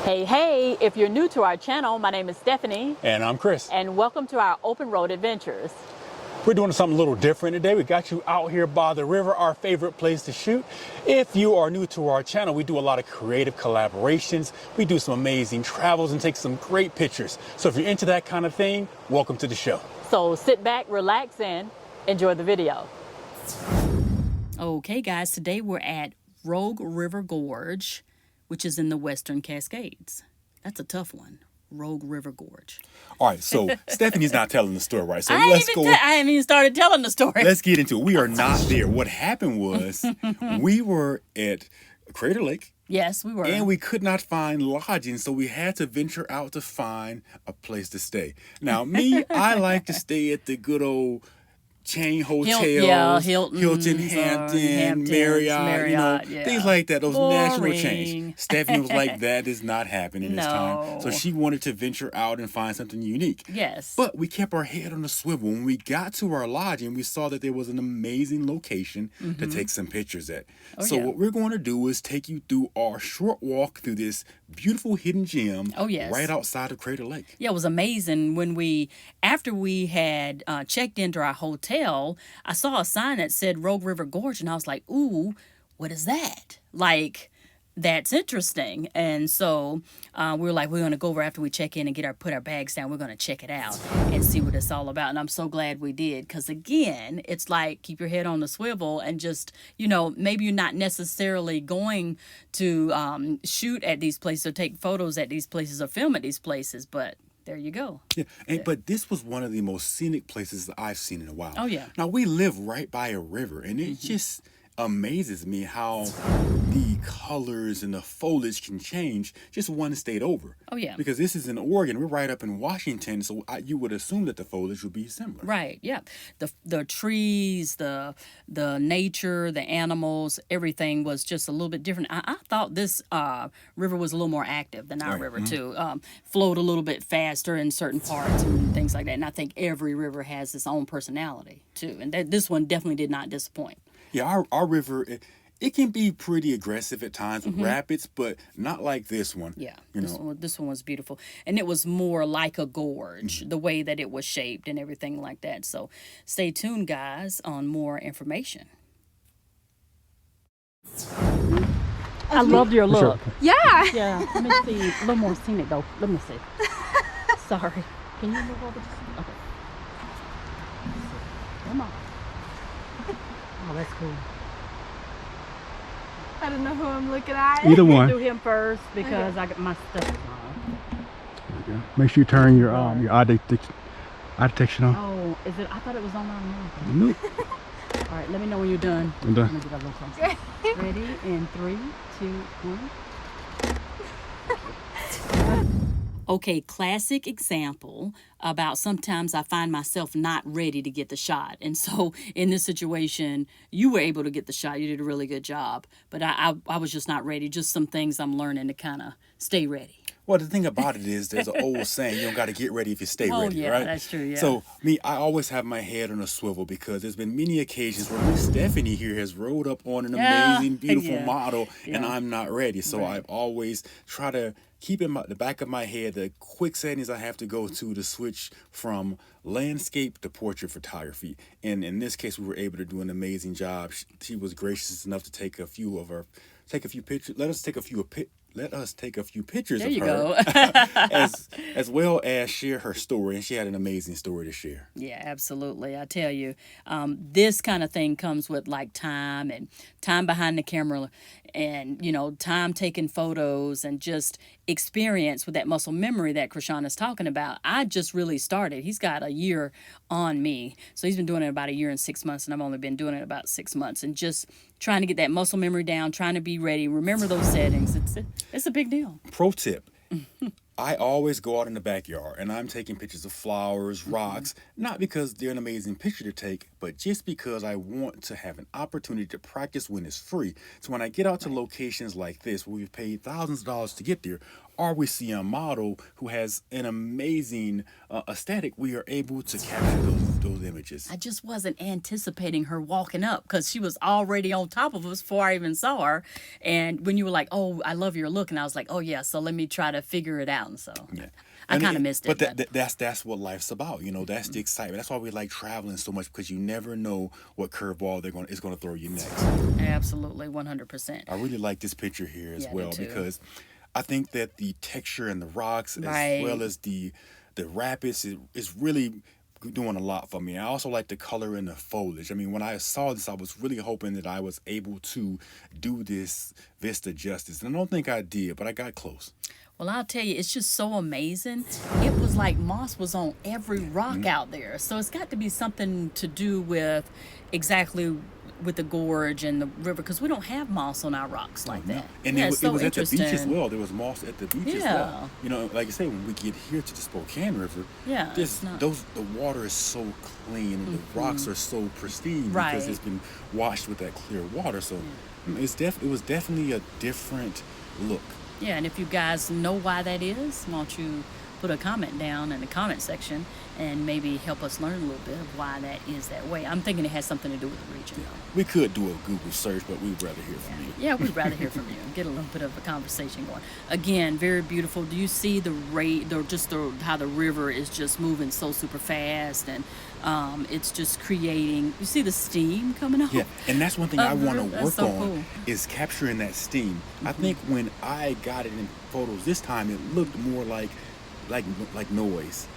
Hey, if you're new to our channel, my name is Stephanie. And I'm Chris. And welcome to our open road adventures. We're doing something a little different today. We got you out here by the river, our favorite place to shoot. If you are new to our channel, we do a lot of creative collaborations. We do some amazing travels and take some great pictures. So if you're into that kind of thing, welcome to the show. So sit back, relax, and enjoy the video. Okay, guys, today we're at Rogue River Gorge, which is in the Western Cascades. That's a tough one. Rogue River Gorge. All right, so Stephanie's not telling the story, right? So I haven't even started telling the story. Let's get into it. We are not there. What happened was we were at Crater Lake. Yes, we were. And we could not find lodging, so we had to venture out to find a place to stay. Now, I like to stay at the good old chain hotels, Hilton, Hampton, Marriott, things like that, those national chains. Stephanie was like, that is not happening this time. So she wanted to venture out and find something unique. Yes. But we kept our head on the swivel. When we got to our lodging, we saw that there was an amazing location to take some pictures at. What we're going to do is take you through our short walk through this beautiful hidden gem right outside of Crater Lake. Yeah, it was amazing when after we had checked into our hotel, I saw a sign that said Rogue River Gorge, and I was like, ooh, what is that? Like, that's interesting. And so we were like, we're going to go over after we check in and put our bags down. We're going to check it out and see what it's all about. And I'm so glad we did, because again, it's like, keep your head on the swivel and just, maybe you're not necessarily going to shoot at these places or take photos at these places or film at these places, but there you go. Yeah, but this was one of the most scenic places that I've seen in a while. Oh, yeah. Now, we live right by a river, and it just amazes me how the colors and the foliage can change just one state over. Oh, yeah. Because this is in Oregon. We're right up in Washington, so you would assume that the foliage would be similar. Right, yeah. The trees, the nature, the animals, everything was just a little bit different. I thought this river was a little more active than our river, too. Flowed a little bit faster in certain parts and things like that. And I think every river has its own personality, too. And this one definitely did not disappoint. Yeah, our river, it can be pretty aggressive at times with rapids, but not like this one. Yeah, this one was beautiful. And it was more like a gorge, the way that it was shaped and everything like that. So stay tuned, guys, on more information. I loved your look. Yeah. Yeah, let me see. A little more scenic, though. Let me see. Sorry. Can you move over just a Okay. Come on. Oh, that's cool. I don't know who I'm looking at. Either one. Do him first because I got my stuff on. There you go. Make sure you turn your eye detection on. Oh, is it? I thought it was on our Nope. All right, let me know when you're done. I'm done. Let me get a little closer. Ready? In 3, 2, 1. Okay, classic example about sometimes I find myself not ready to get the shot. And so in this situation, you were able to get the shot. You did a really good job. But I was just not ready. Just some things I'm learning to kind of stay ready. Well, the thing about it is there's an old saying, you don't got to get ready if you stay ready, yeah, right? That's true, yeah. So, I always have my head on a swivel because there's been many occasions where Miss Stephanie here has rode up on an amazing, beautiful model, and I'm not ready. So I've always tried to keep in the back of my head the quick settings I have to go to switch from landscape to portrait photography. And in this case, we were able to do an amazing job. She was gracious enough to take a few pictures. Let us take a few pictures there of you her go. as well as share her story, and she had an amazing story to share. Yeah, absolutely. I tell you, this kind of thing comes with like time and time behind the camera and, time taking photos and just experience with that muscle memory that Krishan is talking about. I just really started. He's got a year on me. So he's been doing it about a year and 6 months, and I've only been doing it about 6 months, and just trying to get that muscle memory down, trying to be ready, remember those settings. It's a big deal. Pro tip. I always go out in the backyard and I'm taking pictures of flowers, rocks, not because they're an amazing picture to take, but just because I want to have an opportunity to practice when it's free. So when I get out to locations like this, where we've paid thousands of dollars to get there, or we see a model who has an amazing aesthetic, we are able to capture those images. I just wasn't anticipating her walking up because she was already on top of us before I even saw her. And when you were like, "Oh, I love your look," and I was like, "Oh yeah," so let me try to figure it out. And so I kind of missed it. But that's what life's about, you know. That's the excitement. That's why we like traveling so much, because you never know what curveball is going to throw you next. Absolutely, 100%. I really like this picture here as Yeah, me well, too. because I think that the texture and the rocks, Right. as well as the rapids, is really doing a lot for me. I also like the color and the foliage. I mean, when I saw this, I was really hoping that I was able to do this vista justice. And I don't think I did, but I got close. Well, I'll tell you, it's just so amazing. It was like moss was on every rock out there. So it's got to be something to do with exactly with the gorge and the river, because we don't have moss on our rocks like that. And yeah, it it's so was at the beach as interesting. well. There was moss at the beach as Yeah. well. You know, like I say, when we get here to the Spokane River, Yeah, this it's not- the water is so clean and the rocks are so pristine, Right. because it's been washed with that clear water. So it was definitely a different look. Yeah, and if you guys know why that is, why don't you put a comment down in the comment section and maybe help us learn a little bit of why that is that way. I'm thinking it has something to do with the region, though. We could do a Google search, but we'd rather hear from you. Yeah, we'd rather hear from you and get a little bit of a conversation going. Again, very beautiful. Do you see the rate, how the river is just moving so super fast, and it's just creating. You see the steam coming off. Yeah, and that's one thing I want to That's work so on cool. is capturing that steam. I think when I got it in photos this time, it looked more like noise.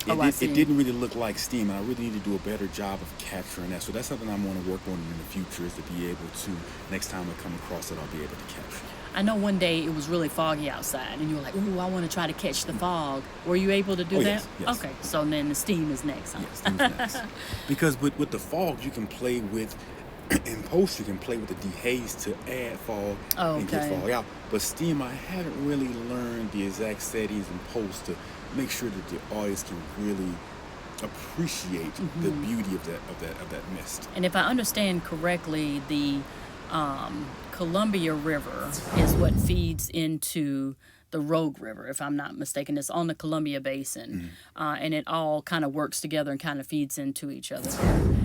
I see. It didn't really look like steam, and I really need to do a better job of capturing that. So that's something I want to work on in the future, is to be able to, next time I come across it, I'll be able to capture it. I know one day it was really foggy outside, and you were like, "Ooh, I want to try to catch the fog." Were you able to do that? Yes, yes. Okay, so then the steam is next. Huh? Yeah, steam's nice. Because with the fog, you can play with, in post, you can play with the dehaze to add fog and get Okay. fog out. But steam, I haven't really learned the exact settings in post to make sure that the audience can really appreciate the beauty of that mist. And if I understand correctly, the Columbia River is what feeds into the Rogue River, if I'm not mistaken. It's on the Columbia Basin, and it all kind of works together and kind of feeds into each other there.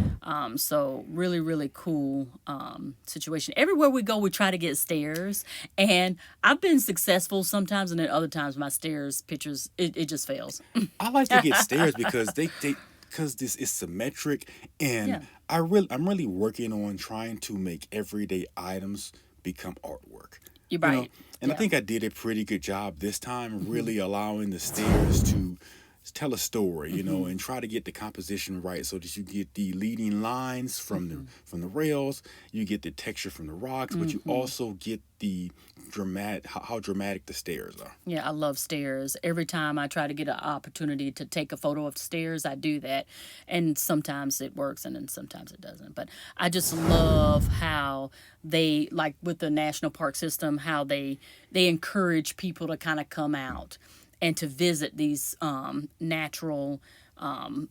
So really, really cool situation. Everywhere we go, we try to get stairs, and I've been successful sometimes, and then other times my stairs pictures, it just fails. I like to get stairs because because this is symmetric, and Yeah. I'm really working on trying to make everyday items become artwork. You're You know? right. And I Yeah. think I did a pretty good job this time, really allowing the stairs to tell a story, you know, and try to get the composition right, so that you get the leading lines from the rails, you get the texture from the rocks, but you also get the how dramatic the stairs are. Yeah, I love stairs. Every time I try to get an opportunity to take a photo of stairs, I do that. And sometimes it works and then sometimes it doesn't. But I just love how they, like with the national park system, how they encourage people to kind of come out and to visit these natural,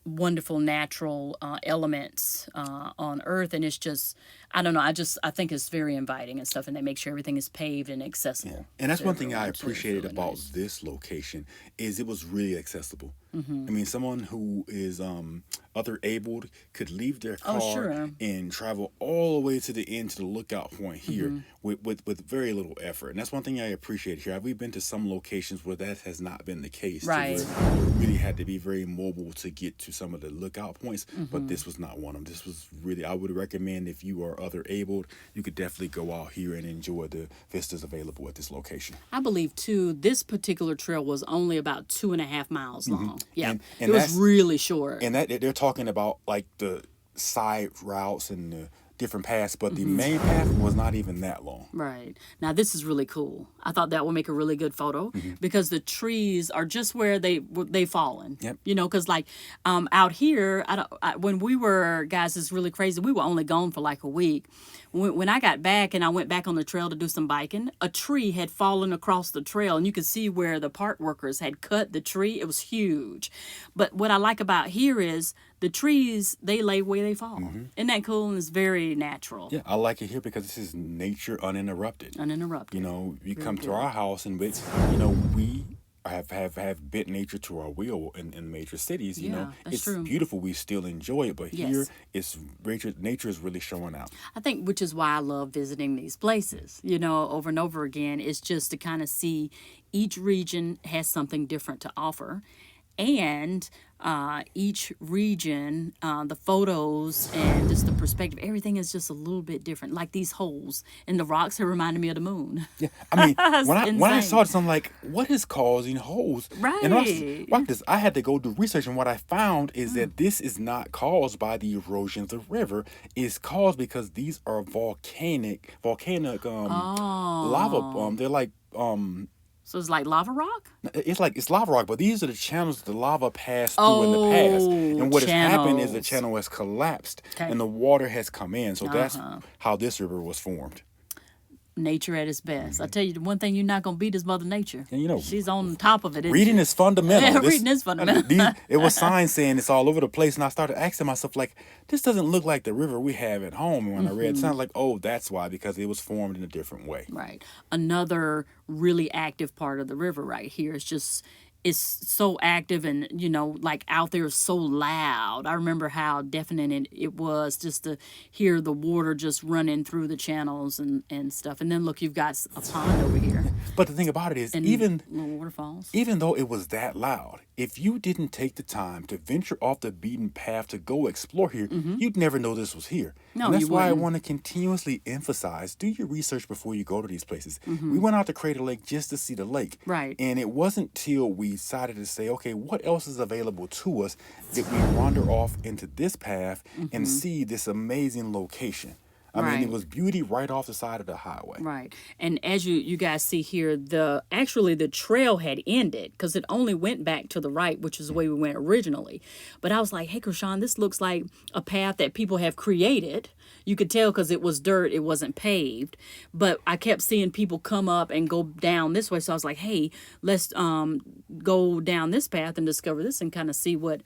wonderful natural elements on Earth. And it's just, I don't know, I think it's very inviting and stuff, and they make sure everything is paved and accessible. And that's to one thing I everyone, too. It's appreciated really about nice. this location is it was really accessible. I mean, someone who is other abled could leave their car sure. and travel all the way to the end to the lookout point here with very little effort. And that's one thing I appreciate here. We've been to some locations where that has not been the case. Right. Where you really had to be very mobile to get to some of the lookout points, but this was not one of them. This was really, I would recommend, if you are other abled, you could definitely go out here and enjoy the vistas available at this location. I believe too, this particular trail was only about 2.5 miles long. Yeah, And it was that's- really short. And that they're talking about like the side routes and the different paths, but the main path was not even that long. Right. Now, this is really cool. I thought that would make a really good photo because the trees are just where they've fallen. Yep. You know, because like out here, when we were, guys, it's really crazy. We were only gone for like a week. When I got back and I went back on the trail to do some biking, a tree had fallen across the trail, and you could see where the park workers had cut the tree. It was huge. But what I like about here is the trees, they lay where they fall. Isn't that cool? And it's very natural. Yeah, I like it here because this is nature uninterrupted. Uninterrupted. You know, you Very come to good. our house and we, we have bit nature to our will in major cities. You Yeah, know, that's it's true. beautiful. We still enjoy it, but Yes. here it's nature is really showing out. I think, which is why I love visiting these places, over and over again, is just to kind of see each region has something different to offer. And each region, the photos and just the perspective, everything is just a little bit different. Like these holes in the rocks have reminded me of the moon. Yeah, I mean, It's when I insane. saw this, I'm like, what is causing holes? And Right. watch this. I had to go do research, and what I found is Hmm. that this is not caused by the erosion of the river. It's caused because these are volcanic lava. They're like So it's like lava rock? it's lava rock, but these are the channels the lava passed through in the past. And what has happened is the channels. channel has collapsed Okay. and the water has come in. So that's Uh-huh. how this river was formed. Nature at its best. I tell you, the one thing you're not going to beat is Mother Nature. And She's on top of it. isn't Reading she? is fundamental. Yeah, reading is fundamental. It was signs saying it's all over the place, and I started asking myself, like, this doesn't look like the river we have at home. And when I read, it sounded like, oh, that's why, because it was formed in a different way. Right. Another really active part of the river right here is just, it's so active and, like out there is so loud. I remember how deafening it was just to hear the water just running through the channels and stuff. And then look, you've got a pond over here But the thing about it is, and even little waterfalls. though it was that loud, if you didn't take the time to venture off the beaten path to go explore here, you'd never know this was here. No, and that's you why I wouldn't. want to continuously emphasize, do your research before you go to these places. We went out to Crater Lake just to see the lake. Right. And it wasn't till we decided to say, okay, what else is available to us, that we wander off into this path and see this amazing location. I mean, Right. it was beauty right off the side of the highway. Right. And as you guys see here, the trail had ended because it only went back to the right, which is the way we went originally. But I was like, hey, Krishan, this looks like a path that people have created. You could tell because it was dirt, it wasn't paved. But I kept seeing people come up and go down this way. So I was like, hey, let's go down this path and discover this and kind of see what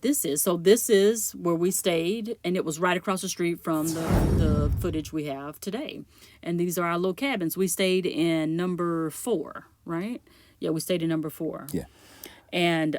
this is. So this is where we stayed, and it was right across the street from the footage we have today. And these are our little cabins. We stayed in number 4, right? Yeah, we stayed in number 4. Yeah. And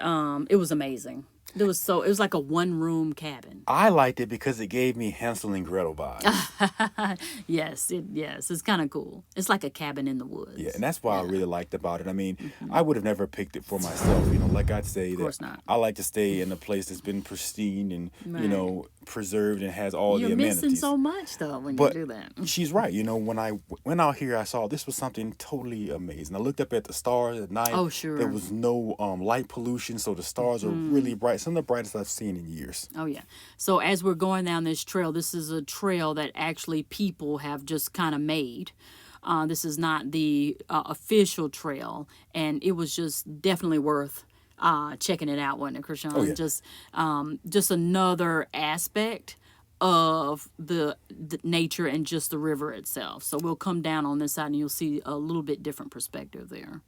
it was amazing. It was like a one-room cabin. I liked it because it gave me Hansel and Gretel vibes. Yes, it's kind of cool. It's like a cabin in the woods. Yeah, and that's what I really liked about it. I mean, I would have never picked it for myself. Like I'd say course that not. I like to stay in a place that's been pristine and, Right. Preserved and has all You're the amenities. missing so much, though, when But you do that. she's right. When I went out here, I saw this was something totally amazing. I looked up at the stars at night. Oh, sure. There was no light pollution, so the stars are really bright. Some of the brightest I've seen in years. Oh, yeah. So as we're going down this trail, this is a trail that actually people have just kind of made. This is not the official trail, and it was just definitely worth checking it out, wasn't it, Krishan? Oh, yeah. Just another aspect of the nature and just the river itself. So we'll come down on this side, and you'll see a little bit different perspective there.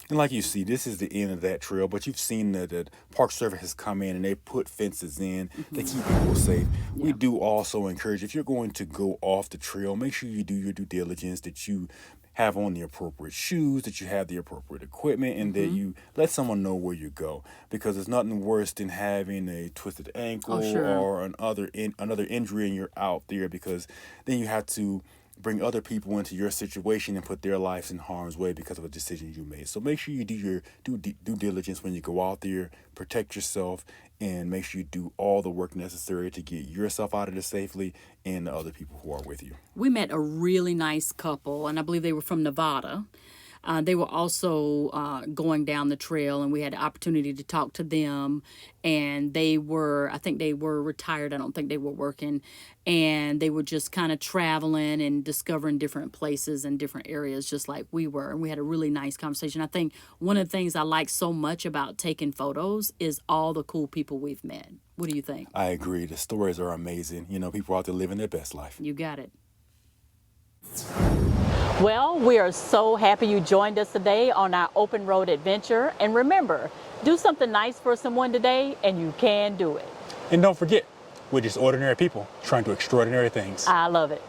And like you see, this is the end of that trail, but you've seen that the Park Service has come in and they put fences in to keep people safe. We do also encourage, if you're going to go off the trail, make sure you do your due diligence, that you have on the appropriate shoes, that you have the appropriate equipment, and that you let someone know where you go. Because there's nothing worse than having a twisted ankle or another injury and you're out there, because then you have to bring other people into your situation and put their lives in harm's way because of a decision you made. So make sure you do your due diligence when you go out there, protect yourself, and make sure you do all the work necessary to get yourself out of this safely and the other people who are with you. We met a really nice couple, and I believe they were from Nevada. They were also going down the trail, and we had the opportunity to talk to them. And I think they were retired. I don't think they were working. And they were just kind of traveling and discovering different places and different areas, just like we were. And we had a really nice conversation. I think one of the things I like so much about taking photos is all the cool people we've met. What do you think? I agree. The stories are amazing. People out there living their best life. You got it. Well, we are so happy you joined us today on our open road adventure. And remember, do something nice for someone today and you can do it. And don't forget, we're just ordinary people trying to extraordinary things. I love it.